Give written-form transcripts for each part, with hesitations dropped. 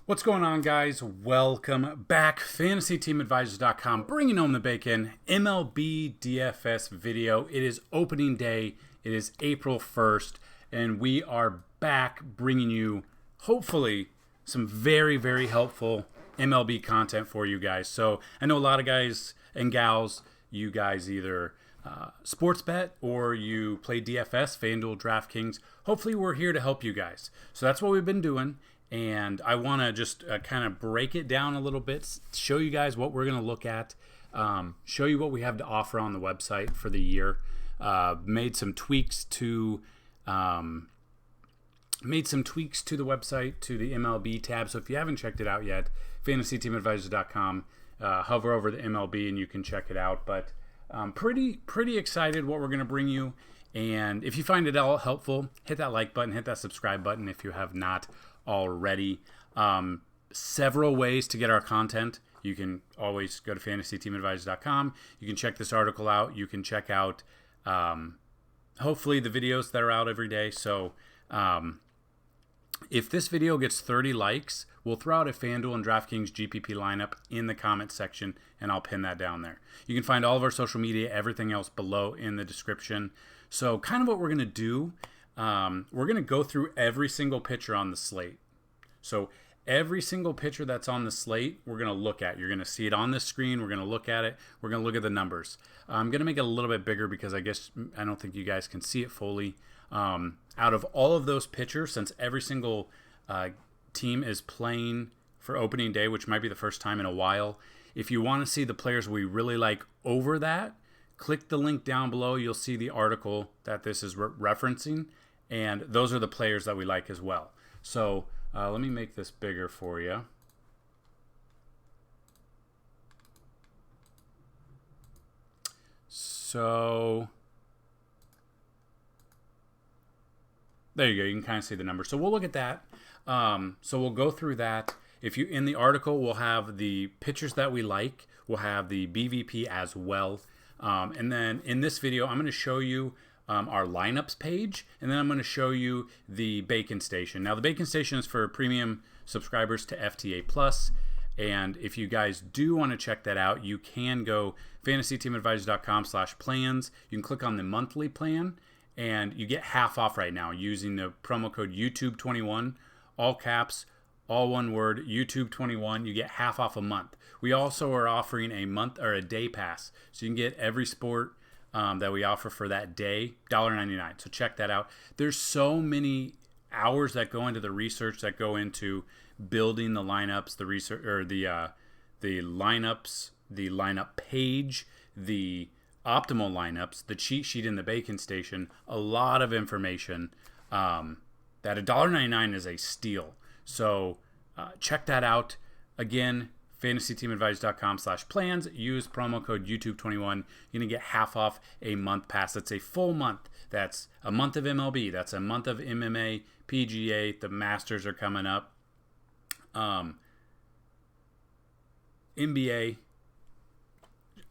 What's going on, guys? Welcome back. FantasyTeamAdvisors.com bringing home the bacon. MLB DFS video. It is opening day. It is April 1st, and we are back bringing you, hopefully, some very, very helpful MLB content for you guys. So I know a lot of guys and gals, you guys either sports bet or you play DFS, FanDuel, DraftKings. Hopefully, we're here to help you guys. So that's what we've been doing. And I want to just kind of break it down a little bit, show you guys what we're going to look at, show you what we have to offer on the website for the year. Made some tweaks to the website, to the MLB tab. So if you haven't checked it out yet, FantasyTeamAdvisors.com, hover over the MLB and you can check it out. But pretty excited what we're going to bring you. And if you find it all helpful, hit that like button, hit that subscribe button if you have not already. Several ways to get our content. You can always go to FantasyTeamAdvisors.com. You can check this article out. You can check out hopefully the videos that are out every day. So if this video gets 30 likes, we'll throw out a FanDuel and DraftKings GPP lineup in the comments section, and I'll pin that down there. You can find all of our social media, everything else below in the description. So kind of what we're going to do, we're going to go through every single pitcher on the slate. So every single pitcher that's on the slate, we're going to look at. You're going to see it on the screen. We're going to look at it. We're going to look at the numbers. I'm going to make it a little bit bigger because I don't think you guys can see it fully. Out of all of those pitchers, since every single team is playing for opening day, which might be the first time in a while, if you want to see the players we really like over that, click the link down below. You'll see the article that this is referencing, and those are the players that we like as well. So let me make this bigger for you. So there you go. You can kind of see the numbers. So we'll look at that. So we'll go through that. In the article, we'll have the pitchers that we like. We'll have the BVP as well. And then in this video, I'm going to show you our lineups page, and then I'm going to show you the Bacon Station. Now, the Bacon Station is for premium subscribers to FTA Plus, and if you guys do want to check that out, you can go FantasyTeamAdvisors.com/plans. You can click on the monthly plan, and you get half off right now using the promo code YouTube21, all caps, all one word, YouTube21. You get half off a month. We also are offering a month or a day pass, so you can get every sport that we offer for that day, $1.99. So check that out. There's so many hours that go into the research, that go into building the lineups, the research, or the lineups, the lineup page, the optimal lineups, the cheat sheet in the Bacon Station. A lot of information. That $1.99 is a steal. So check that out. Again, FantasyTeamAdvisors.com/plans. Use promo code YouTube21. You're going to get half off a month pass. That's a full month. That's a month of MLB. That's a month of MMA, PGA. The Masters are coming up. NBA.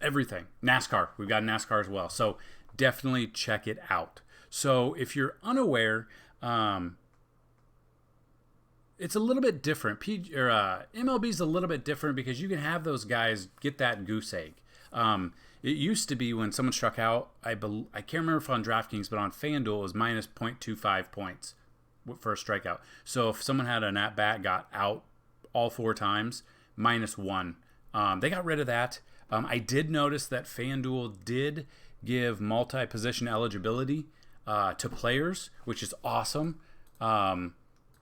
Everything. NASCAR. We've got NASCAR as well. So definitely check it out. So if you're unaware, it's a little bit different. MLB is a little bit different because you can have those guys get that goose egg. It used to be when someone struck out, I can't remember if on DraftKings, but on FanDuel it was minus 0.25 points for a strikeout. So if someone had an at-bat, got out all four times, -1. They got rid of that. I did notice that FanDuel did give multi-position eligibility to players, which is awesome.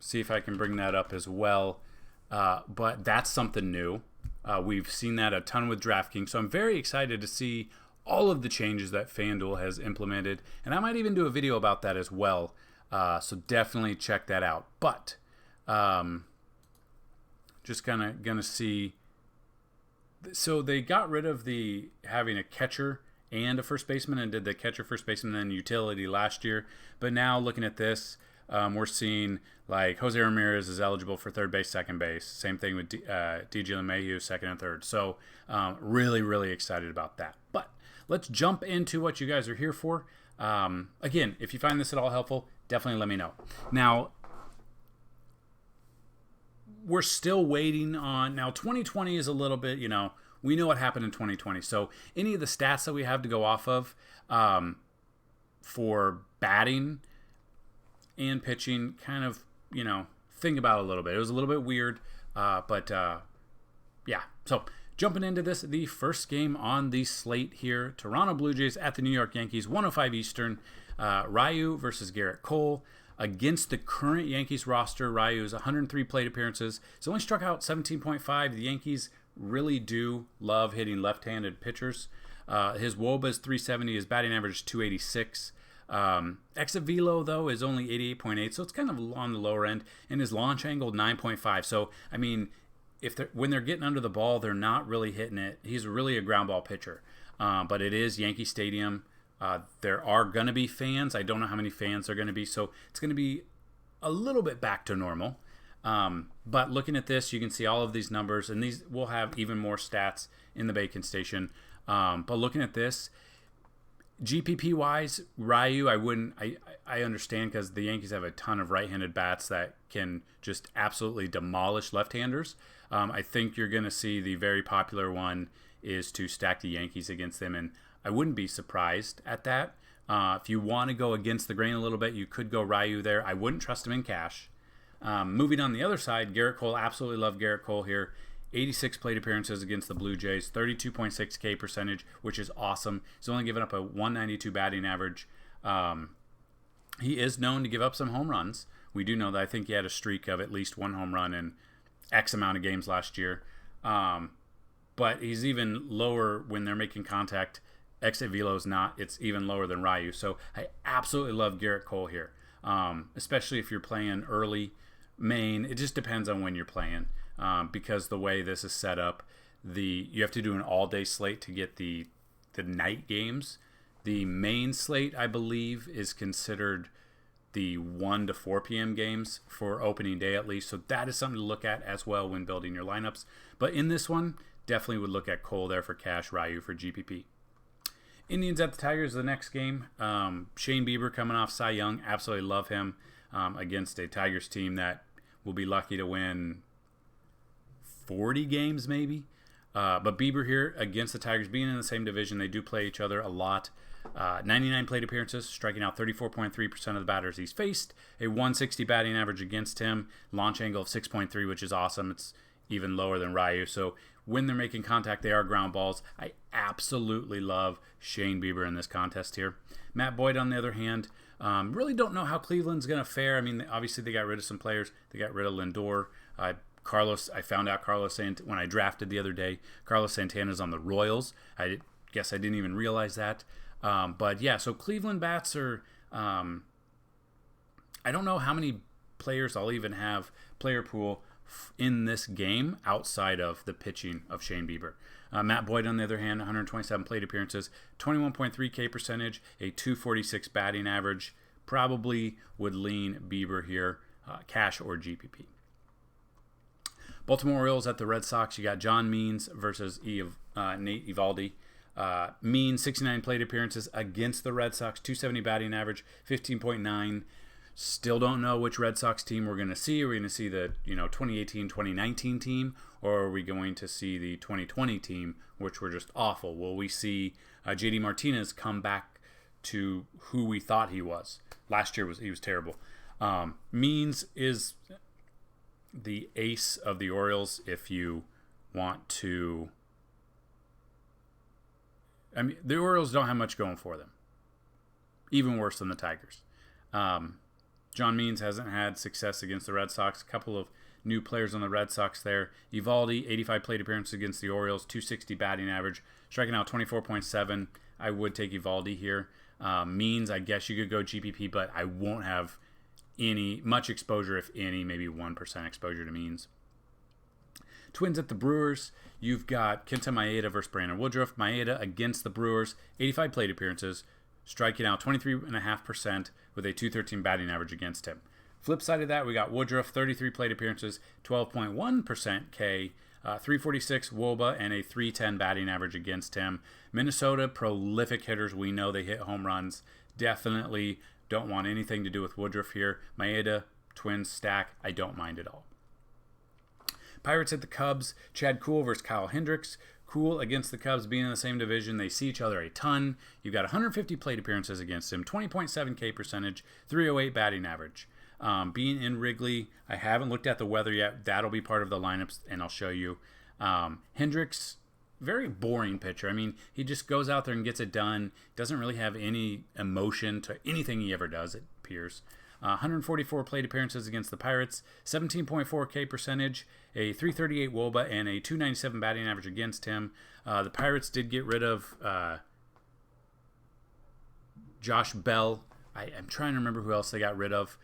See if I can bring that up as well. But that's something new. We've seen that a ton with DraftKings. So I'm very excited to see all of the changes that FanDuel has implemented. And I might even do a video about that as well. So definitely check that out. But just kind of going to see. So they got rid of having a catcher and a first baseman, and did the catcher, first baseman, and then utility last year. But now looking at this, we're seeing like Jose Ramirez is eligible for third base, second base. Same thing with DJ LeMahieu, second and third. So really, really excited about that. But let's jump into what you guys are here for. Again, if you find this at all helpful, definitely let me know. Now, we're still waiting on. Now, 2020 is a little bit, we know what happened in 2020. So any of the stats that we have to go off of for batting and pitching, kind of, think about it a little bit. It was a little bit weird, but yeah. So jumping into this, the first game on the slate here, Toronto Blue Jays at the New York Yankees, 1:05 Eastern. Ryu versus Garrett Cole. Against the current Yankees roster, Ryu has 103 plate appearances. He's only struck out 17.5. The Yankees really do love hitting left-handed pitchers. His WOBA is 370. His batting average is 286. Exit velo, though, is only 88.8, so it's kind of on the lower end. And his launch angle, 9.5. So, I mean, when they're getting under the ball, they're not really hitting it. He's really a ground ball pitcher. But it is Yankee Stadium. There are going to be fans. I don't know how many fans there are going to be, so it's going to be a little bit back to normal. But looking at this, you can see all of these numbers, and these will have even more stats in the Bacon Station. But looking at this, GPP-wise, Ryu, I understand because the Yankees have a ton of right-handed bats that can just absolutely demolish left-handers. I think you're going to see the very popular one is to stack the Yankees against them, and I wouldn't be surprised at that. If you want to go against the grain a little bit, you could go Ryu there. I wouldn't trust him in cash. Moving on the other side, Garrett Cole, absolutely love Garrett Cole here. 86 plate appearances against the Blue Jays, 32.6 K percentage, which is awesome. He's only given up a 192 batting average. He is known to give up some home runs. We do know that. I think he had a streak of at least one home run in X amount of games last year. But he's even lower when they're making contact. Exit velo is not. It's even lower than Ryu. So I absolutely love Garrett Cole here, especially if you're playing early main. It just depends on when you're playing because the way this is set up, you have to do an all-day slate to get the night games. The main slate, I believe, is considered the 1 to 4 p.m. games for opening day at least. So that is something to look at as well when building your lineups. But in this one, definitely would look at Cole there for cash, Ryu for GPP. Indians at the Tigers, the next game. Shane Bieber coming off Cy Young. Absolutely love him against a Tigers team that will be lucky to win 40 games maybe. But Bieber here against the Tigers, being in the same division, they do play each other a lot. 99 plate appearances, striking out 34.3% of the batters he's faced. A 160 batting average against him. Launch angle of 6.3, which is awesome. It's even lower than Ryu. So when they're making contact, they are ground balls. I absolutely love Shane Bieber in this contest here. Matt Boyd, on the other hand, really don't know how Cleveland's going to fare. I mean, obviously they got rid of some players. They got rid of Lindor. I found out when I drafted the other day, Carlos Santana's on the Royals. I guess I didn't even realize that. But yeah, so Cleveland bats are, I don't know how many players I'll even have player pool in this game outside of the pitching of Shane Bieber. Matt Boyd, on the other hand, 127 plate appearances, 21.3 K percentage, a 246 batting average. Probably would lean Bieber here, cash or GPP. Baltimore Orioles at the Red Sox. You got John Means versus Nate Eovaldi. Means 69 plate appearances against the Red Sox, 270 batting average, 15.9. Still don't know which Red Sox team we're going to see. Are we going to see the 2018-2019 team, or are we going to see the 2020 team, which were just awful? Will we see JD Martinez come back to who we thought he was? Last year he was terrible. Means is the ace of the Orioles if you want to. I mean, the Orioles don't have much going for them. Even worse than the Tigers. John Means hasn't had success against the Red Sox. A couple of new players on the Red Sox there. Eovaldi, 85 plate appearances against the Orioles, 260 batting average, striking out 24.7. I would take Eovaldi here. Means, I guess you could go GPP, but I won't have much exposure, if any, maybe 1% exposure to Means. Twins at the Brewers. You've got Kenta Maeda versus Brandon Woodruff. Maeda against the Brewers, 85 plate appearances, striking out 23.5% with a 213 batting average against him. Flip side of that, we got Woodruff, 33 plate appearances, 12.1% K, 346 WOBA, and a 310 batting average against him. Minnesota, prolific hitters. We know they hit home runs. Definitely don't want anything to do with Woodruff here. Maeda, Twins stack, I don't mind at all. Pirates at the Cubs. Chad Kuhl versus Kyle Hendricks. Kuhl against the Cubs, being in the same division. They see each other a ton. You've got 150 plate appearances against him, 20.7 K percentage, 308 batting average. Being in Wrigley, I haven't looked at the weather yet. That'll be part of the lineups, and I'll show you. Hendricks, very boring pitcher. I mean, he just goes out there and gets it done. Doesn't really have any emotion to anything he ever does, it appears. 144 plate appearances against the Pirates, 17.4 K percentage, a 338 WOBA, and a 297 batting average against him. The Pirates did get rid of Josh Bell. I'm trying to remember who else they got rid of.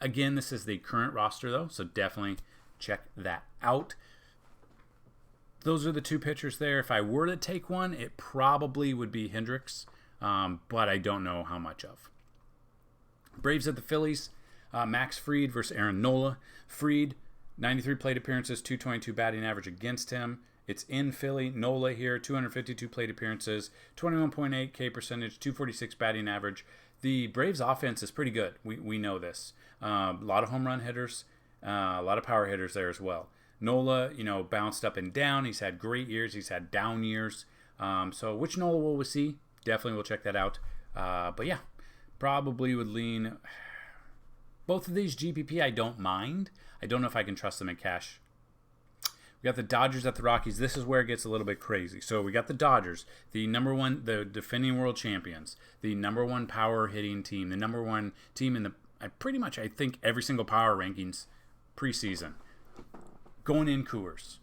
Again, this is the current roster, though, so definitely check that out. Those are the two pitchers there. If I were to take one, it probably would be Hendricks, but I don't know how much of. Braves at the Phillies. Max Fried versus Aaron Nola. Fried, 93 plate appearances, 222 batting average against him. It's in Philly. Nola here, 252 plate appearances, 21.8 K percentage, 246 batting average. The Braves offense is pretty good. We know this. A lot of home run hitters, a lot of power hitters there as well. Nola, bounced up and down. He's had great years. He's had down years. So which Nola will we see? Definitely we'll check that out. But yeah, probably would lean. Both of these GPP I don't mind. I don't know if I can trust them in cash. We got the Dodgers at the Rockies. This is where it gets a little bit crazy. So we got the Dodgers, the defending world champions, the number one power hitting team, the number one team in I think every single power rankings preseason. Going in Coors.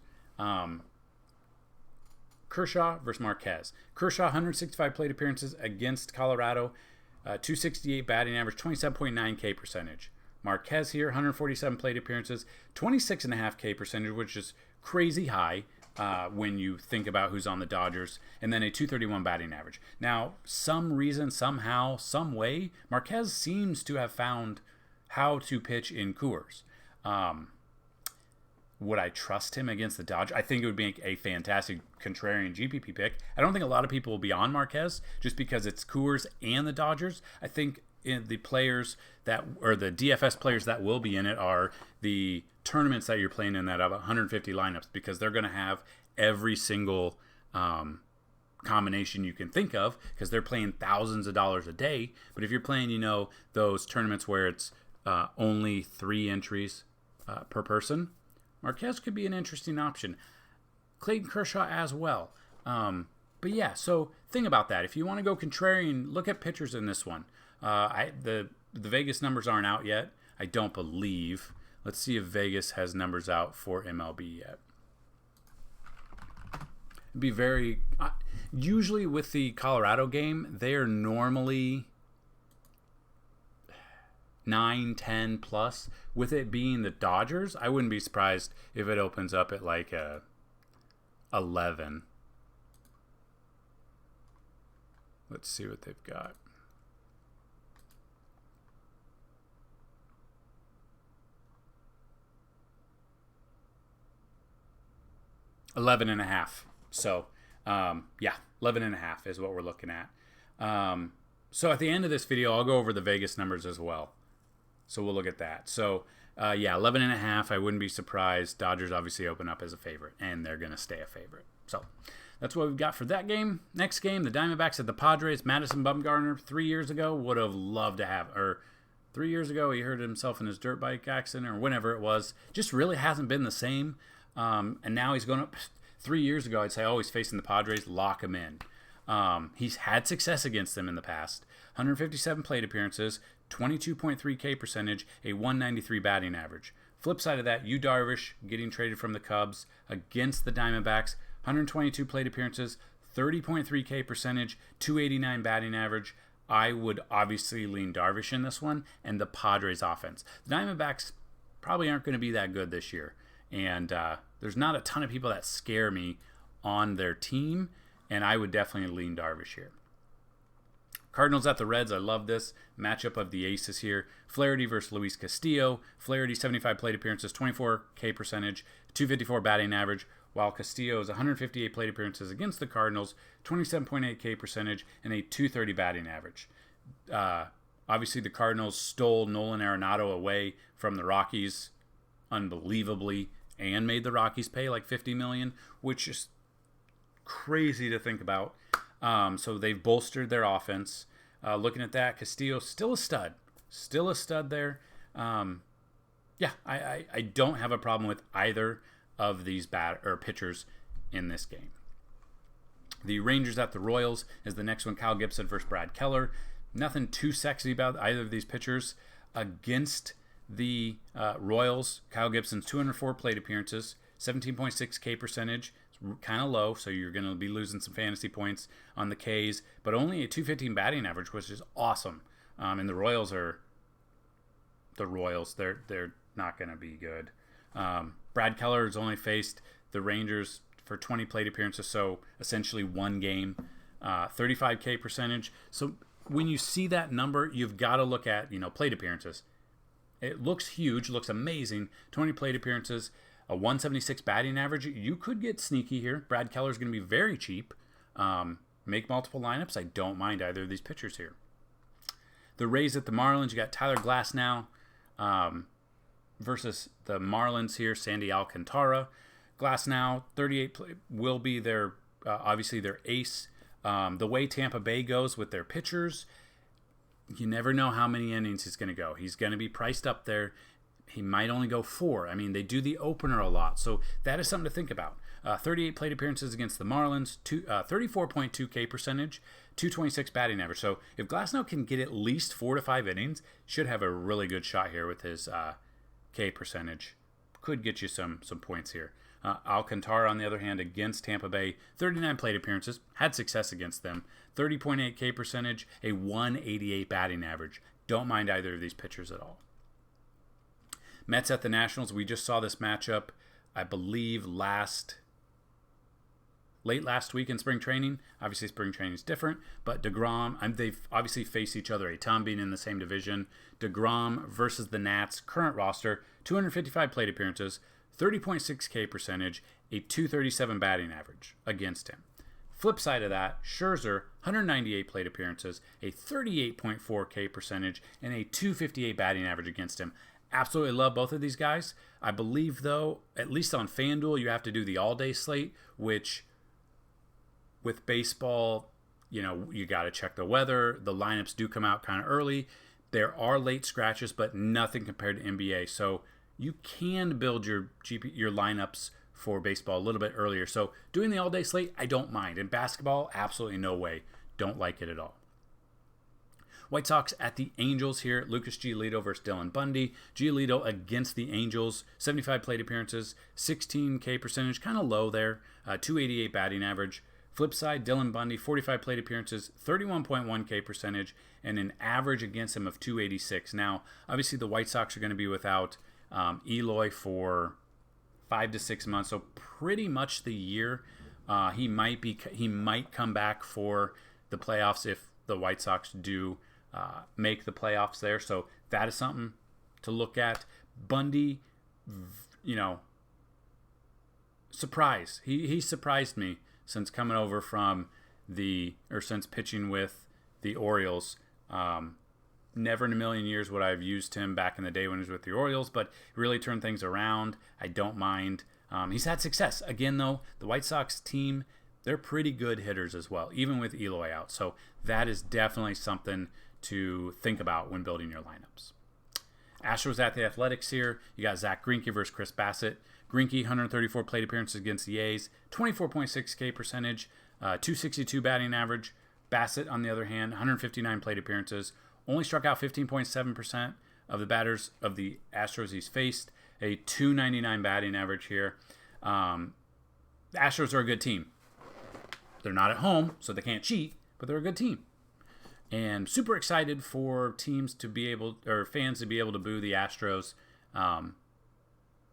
Kershaw versus Marquez. Kershaw, 165 plate appearances against Colorado, 268 batting average, 27.9 K percentage. Marquez here, 147 plate appearances, 26.5 K percentage, which is crazy high when you think about who's on the Dodgers, and then a 231 batting average. Now, some reason, somehow, some way, Marquez seems to have found how to pitch in Coors. Would I trust him against the Dodgers? I think it would be a fantastic contrarian GPP pick. I don't think a lot of people will be on Marquez just because it's Coors and the Dodgers. I think the players the DFS players that will be in it are the tournaments that you're playing in that have 150 lineups, because they're going to have every single combination you can think of, because they're playing thousands of dollars a day. But if you're playing, those tournaments where it's only 3 entries per person, Marquez could be an interesting option. Clayton Kershaw as well. But yeah, so think about that. If you want to go contrarian, look at pitchers in this one. The Vegas numbers aren't out yet, I don't believe. Let's see if Vegas has numbers out for MLB yet. It'd be very... usually with the Colorado game, they are normally 9, 10 plus. With it being the Dodgers, I wouldn't be surprised if it opens up at like 11. Let's see what they've got. $11.5. So, 11.5 is what we're looking at. So at the end of this video, I'll go over the Vegas numbers as well. So we'll look at that. So, 11.5. I wouldn't be surprised. Dodgers obviously open up as a favorite, and they're going to stay a favorite. So that's what we've got for that game. Next game, the Diamondbacks at the Padres. Madison Bumgarner 3 years ago would have loved to have, or 3 years ago he hurt himself in his dirt bike accident, or whenever it was. Just really hasn't been the same. And now he's going up. 3 years ago, I'd say, he's facing the Padres, lock him in. He's had success against them in the past. 157 plate appearances, 22.3 K percentage, a 193 batting average. Flip side of that, Yu Darvish getting traded from the Cubs against the Diamondbacks, 122 plate appearances, 30.3 K percentage, 289 batting average. I would obviously lean Darvish in this one, and the Padres offense. The Diamondbacks probably aren't going to be that good this year, and there's not a ton of people that scare me on their team, and I would definitely lean Darvish here. Cardinals at the Reds. I love this matchup of the aces here. Flaherty versus Luis Castillo. Flaherty, 75 plate appearances, 24 K percentage, 254 batting average, while Castillo's 158 plate appearances against the Cardinals, 27.8 K percentage, and a 230 batting average. Obviously, the Cardinals stole Nolan Arenado away from the Rockies unbelievably and made the Rockies pay like $50 million, which is crazy to think about. So they've bolstered their offense. Looking at that, Castillo still a stud there. I don't have a problem with either of these pitchers in this game. The Rangers at the Royals is the next one. Kyle Gibson versus Brad Keller. Nothing too sexy about either of these pitchers. Against the Royals, Kyle Gibson's 204 plate appearances, 17.6 K percentage. It's kind of low, so you're going to be losing some fantasy points on the Ks, but only a 215 batting average, which is awesome. And the Royals are the Royals. They're not going to be good. Brad Keller has only faced the Rangers for 20 plate appearances, so essentially one game, 35 K percentage. So when you see that number, you've got to look at, plate appearances. It looks huge, looks amazing. 20 plate appearances, a 176 batting average. You could get sneaky here. Brad Keller's going to be very cheap. Make multiple lineups. I don't mind either of these pitchers here. The Rays at the Marlins, you got Tyler Glasnow versus the Marlins here, Sandy Alcantara. Glasnow, 38 will be their obviously their ace. The way Tampa Bay goes with their pitchers, you never know how many innings he's going to go. He's going to be priced up there. He might only go 4. I mean, they do the opener a lot, so that is something to think about. 38 plate appearances against the Marlins, 34.2 K percentage, 226 batting average. So if Glasnow can get at least 4 to 5 innings, should have a really good shot here with his K percentage. Could get you some points here. Alcantara, on the other hand, against Tampa Bay, 39 plate appearances, had success against them, 30.8 K percentage, a 188 batting average. Don't mind either of these pitchers at all. Mets at the Nationals, we just saw this matchup, I believe, late last week in spring training. Obviously, spring training is different, but DeGrom, they've obviously faced each other a ton being in the same division. DeGrom versus the Nats, current roster, 255 plate appearances, 30.6 K percentage, a 237 batting average against him. Flip side of that, Scherzer, 198 plate appearances, a 38.4 K percentage, and a 258 batting average against him. Absolutely love both of these guys. I believe, though, at least on FanDuel, you have to do the all-day slate, which with baseball, you got to check the weather. The lineups do come out kind of early. There are late scratches, but nothing compared to NBA. So you can build your lineups for baseball a little bit earlier. So doing the all-day slate, I don't mind. In basketball, absolutely no way. Don't like it at all. White Sox at the Angels here. Lucas Giolito versus Dylan Bundy. Giolito against the Angels. 75 plate appearances. 16 K percentage. Kind of low there. 288 batting average. Flip side, Dylan Bundy. 45 plate appearances. 31.1 K percentage. And an average against him of 286. Now, obviously the White Sox are going to be without Eloy for 5 to 6 months. So pretty much the year. He might come back for the playoffs if the White Sox do make the playoffs there. So that is something to look at. Bundy, surprise. He surprised me since coming over since pitching with the Orioles. Never in a million years would I have used him back in the day when he was with the Orioles, but really turned things around. I don't mind. He's had success. Again, though, the White Sox team, they're pretty good hitters as well, even with Eloy out. So that is definitely something to think about when building your lineups. Astros at the Athletics here. You got Zach Grinky versus Chris Bassett. Grinky, 134 plate appearances against the A's, 24.6 K percentage, 262 batting average. Bassett, on the other hand, 159 plate appearances, only struck out 15.7% of the batters of the Astros he's faced, a 299 batting average here. The Astros are a good team. They're not at home, so they can't cheat, but they're a good team. And super excited for fans to be able to boo the Astros.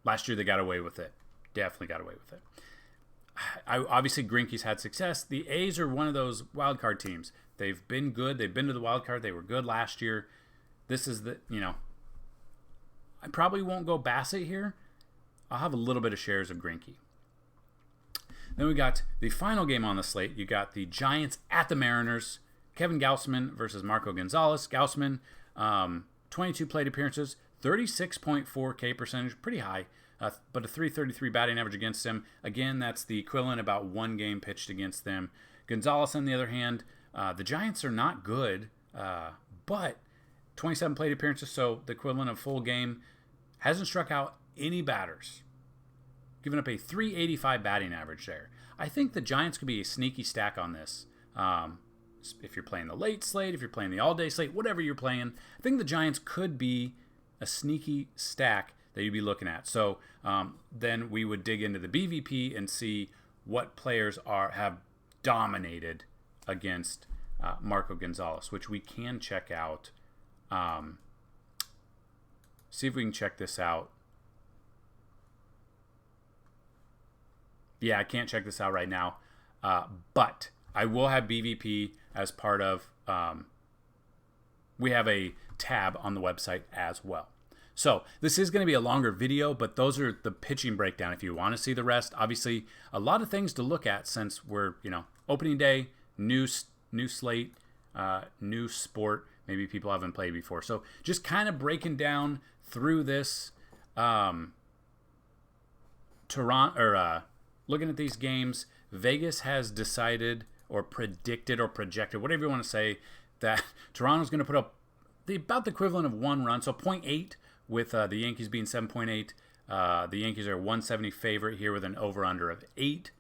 Last year they got away with it. Definitely got away with it. Obviously, Grinky's had success. The A's are one of those wild card teams. They've been good. They've been to the wild card. They were good last year. This is I probably won't go Bassett here. I'll have a little bit of shares of Grinky. Then we got the final game on the slate. You got the Giants at the Mariners. Kevin Gausman versus Marco Gonzalez. Gausman, 22 plate appearances, 36.4 K percentage, pretty high, but a 333 batting average against him. Again, that's the equivalent about one game pitched against them. Gonzalez, on the other hand, the Giants are not good, but 27 plate appearances, so the equivalent of full game, hasn't struck out any batters. Giving up a 385 batting average there. I think the Giants could be a sneaky stack on this. If you're playing the late slate, if you're playing the all-day slate, whatever you're playing, I think the Giants could be a sneaky stack that you'd be looking at. So then we would dig into the BVP and see what players have dominated against Marco Gonzalez, which we can check out. See if we can check this out. Yeah, I can't check this out right now, but I will have BVP as part of, we have a tab on the website as well. So this is going to be a longer video, but those are the pitching breakdown. If you want to see the rest, obviously a lot of things to look at since we're, opening day, new slate, new sport. Maybe people haven't played before. So just kind of breaking down through this, looking at these games. Vegas has decided or predicted or projected, whatever you want to say, that Toronto's going to put up about the equivalent of 1 run, so 0.8 with the Yankees being 7.8. The Yankees are 170 favorite here with an over-under of 8.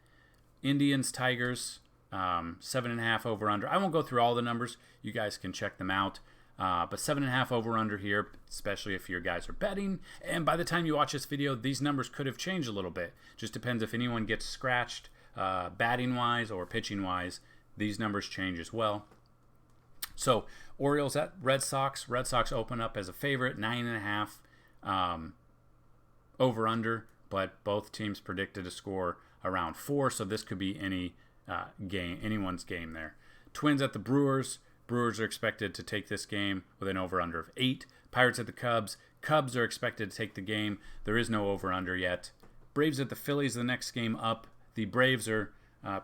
Indians, Tigers, 7.5 over-under. I won't go through all the numbers. You guys can check them out. But 7.5 over-under here, especially if your guys are betting. And by the time you watch this video, these numbers could have changed a little bit. Just depends if anyone gets scratched batting-wise or pitching-wise. These numbers change as well. So Orioles at Red Sox. Red Sox open up as a favorite, 9.5 over-under. But both teams predicted to score around 4, so this could be anyone's game there. Twins at the Brewers. Brewers are expected to take this game with an over-under of 8. Pirates at the Cubs. Cubs are expected to take the game. There is no over-under yet. Braves at the Phillies, the next game up. The Braves are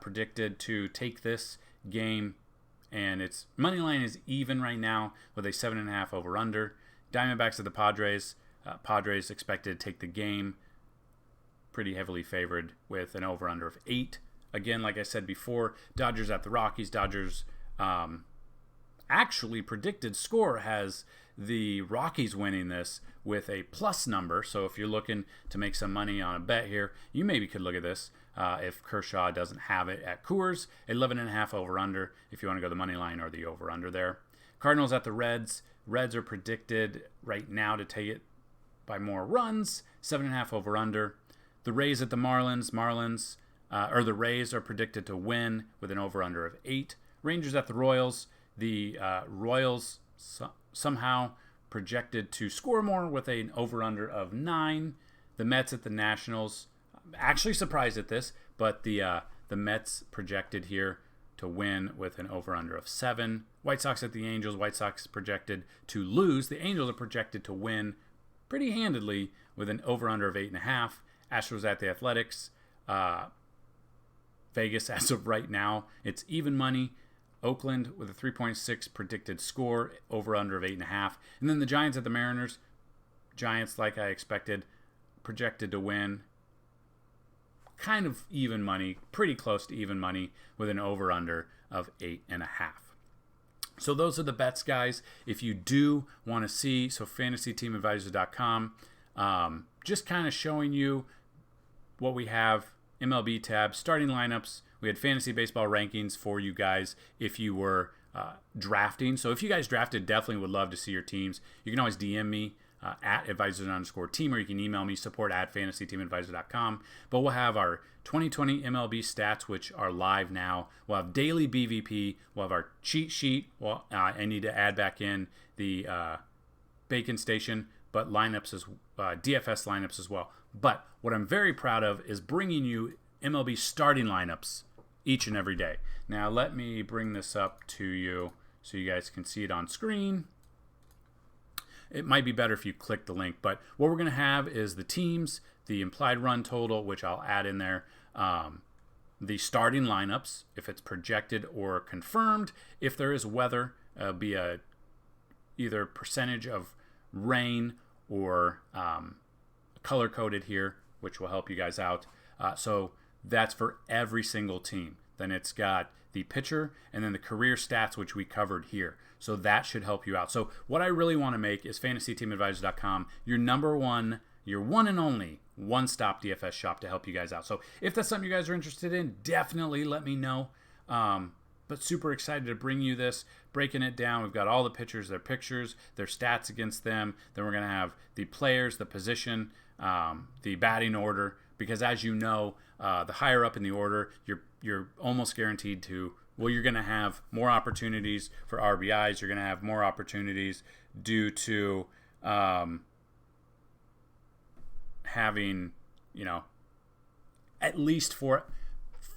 predicted to take this game, and its money line is even right now with a 7.5 over-under. Diamondbacks at the Padres. Padres expected to take the game. Pretty heavily favored with an over-under of 8. Again, like I said before, Dodgers at the Rockies. Dodgers actually predicted score has the Rockies winning this with a plus number. So if you're looking to make some money on a bet here, you maybe could look at this. If Kershaw doesn't have it at Coors, 11.5 over-under if you want to go the money line or the over-under there. Cardinals at the Reds. Reds are predicted right now to take it by more runs, 7.5 over-under. The Rays at the Marlins. The Rays are predicted to win with an over-under of 8. Rangers at the Royals. The Royals somehow projected to score more with an over-under of 9. The Mets at the Nationals. Actually surprised at this, but the Mets projected here to win with an over-under of 7. White Sox at the Angels. White Sox projected to lose. The Angels are projected to win pretty handedly with an over-under of 8.5. Astros at the Athletics. Vegas, as of right now, it's even money. Oakland with a 3.6 predicted score, over-under of 8.5. And then the Giants at the Mariners. Giants, like I expected, projected to win. Kind of even money, pretty close to even money, with an over-under of 8.5. So those are the bets, guys. If you do want to see, so fantasyteamadvisor.com, just kind of showing you what we have. MLB tab, starting lineups. We had fantasy baseball rankings for you guys if you were drafting. So if you guys drafted, definitely would love to see your teams. You can always DM me at advisors_team, or you can email me support@fantasyteamadvisor.com. But we'll have our 2020 MLB stats, which are live now. We'll have daily BVP. We'll have our cheat sheet. Well, I need to add back in the Bacon Station, but lineups as DFS lineups as well. But what I'm very proud of is bringing you MLB starting lineups each and every day. Now let me bring this up to you so you guys can see it on screen. It might be better if you click the link, but what we're going to have is the teams, the implied run total, which I'll add in there, the starting lineups, if it's projected or confirmed. If there is weather, it'll be either percentage of rain or color-coded here, which will help you guys out. So that's for every single team. Then it's got the pitcher and then the career stats, which we covered here. So that should help you out. So what I really want to make is fantasyteamadvisors.com your number one, your one and only one-stop DFS shop to help you guys out. So if that's something you guys are interested in, definitely let me know. But super excited to bring you this, breaking it down. We've got all the pitchers, their pictures, their stats against them. Then we're going to have the players, the position, the batting order. Because as you know, the higher up in the order, you're almost guaranteed to, well, you're going to have more opportunities for RBIs. You're going to have more opportunities due to having, at least four.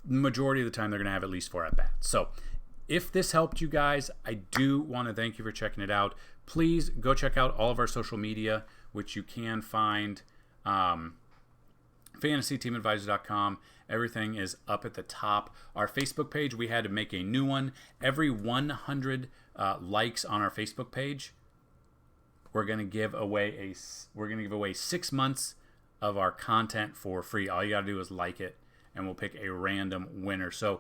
Majority of the time, they're going to have at least 4 at-bats. So if this helped you guys, I do want to thank you for checking it out. Please go check out all of our social media, which you can find fantasyteamadvisors.com. Everything is up at the top. Our Facebook page, we had to make a new one. Every 100 likes on our Facebook page, we're going to give away 6 months of our content for free. All you got to do is like it, and we'll pick a random winner. So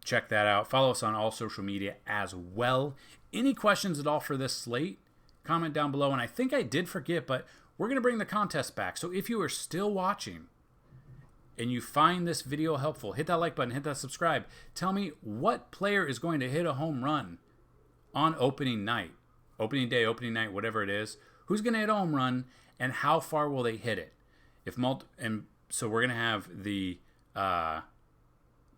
check that out. Follow us on all social media as well. Any questions at all for this slate? Comment down below. And I think I did forget, but we're going to bring the contest back. So if you are still watching and you find this video helpful, hit that like button, hit that subscribe. Tell me what player is going to hit a home run on opening night, opening day, opening night, whatever it is. Who's going to hit a home run and how far will they hit it? And so we're going to have the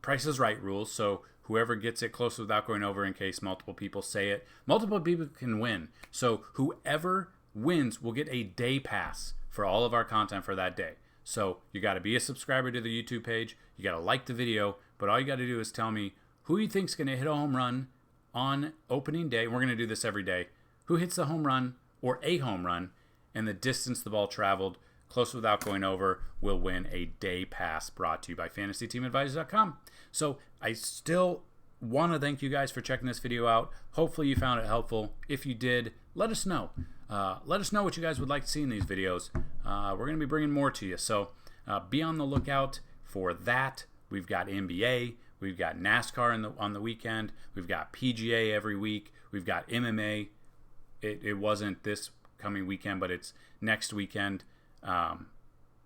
Price is Right rules. So whoever gets it close without going over, in case multiple people say it, multiple people can win. So whoever wins will get a day pass for all of our content for that day. So you got to be a subscriber to the YouTube page. You got to like the video, but all you got to do is tell me who you think's going to hit a home run on opening day. We're going to do this every day. Who hits the home run or a home run and the distance the ball traveled close without going over will win a day pass brought to you by fantasyteamadvisors.com. So I still want to thank you guys for checking this video out. Hopefully you found it helpful. If you did, let us know. Let us know what you guys would like to see in these videos. We're going to be bringing more to you. So be on the lookout for that. We've got NBA. We've got NASCAR on the weekend. We've got PGA every week. We've got MMA. It wasn't this coming weekend, but it's next weekend.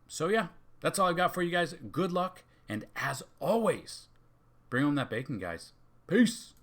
So yeah, that's all I got for you guys. Good luck, and as always, bring home that bacon, guys. Peace.